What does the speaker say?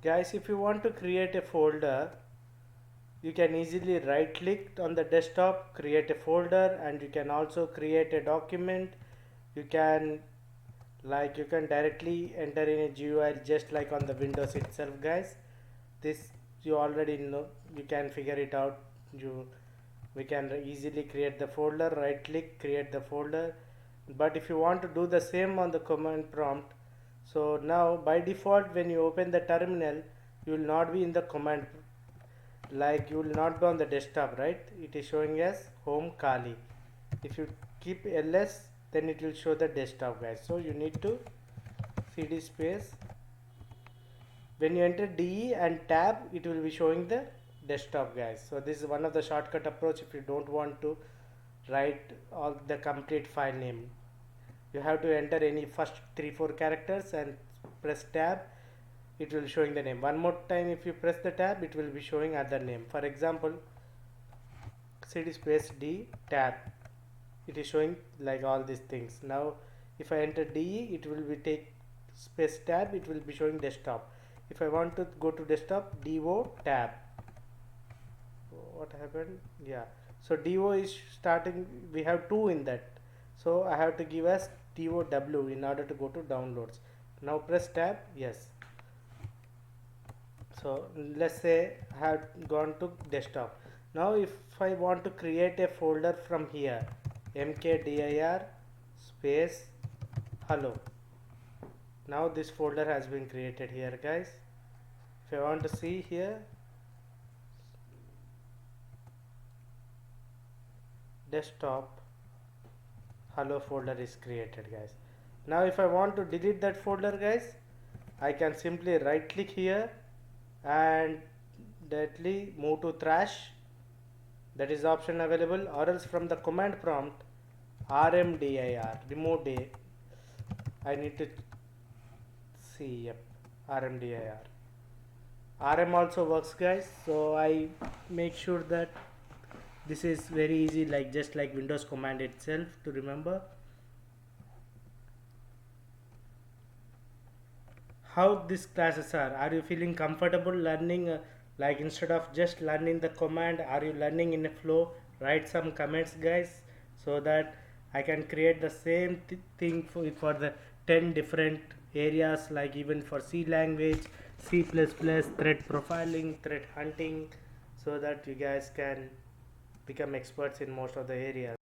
Guys, if you want to create a folder, you can easily right click on the desktop, create a folder, and you can also create a document. You can you can directly enter in a GUI just like on the Windows itself, guys. This you already know, you can figure it out. You We can easily create the folder, right click, create the folder. But if you want to do the same on the command prompt, so now by default when you open the terminal, you will not be in the command, like you will not be on the desktop, right? It is showing as home Kali. If you keep ls, then it will show the desktop, guys. So you need to cd space, when you enter de and tab, it will be showing the desktop, guys. So this is one of the shortcut approach if you don't want to write all the complete file name. You have to enter any first 3-4 characters and press tab, it will showing the name. One more time, if you press the tab, it will be showing other name. For example, cd space d tab, it is showing like all these things. Now if I enter de, it will be take space tab, it will be showing desktop. If I want to go to desktop, do tab. What happened? Yeah, so do is starting, we have two in that, so I have to give as dow in order to go to downloads. Now press tab, yes. So let's say I have gone to desktop. Now if I want to create a folder from here, mkdir space hello. Now this folder has been created here, guys. If I want to see here, desktop hello folder is created, guys. Now if I want to delete that folder, guys, I can simply right click here and directly move to trash. That is the option available, or else from the command prompt rmdir remove day, I need to see, yep, rmdir. Rm also works, guys, so I make sure that this is very easy, like just like Windows command itself to remember. How these classes are you feeling comfortable learning, like instead of just learning the command, are you learning in a flow? Write some comments, guys, so that I can create the same thing for the 10 different areas, like even for C language, C++, threat profiling, threat hunting, so that you guys can become experts in most of the areas.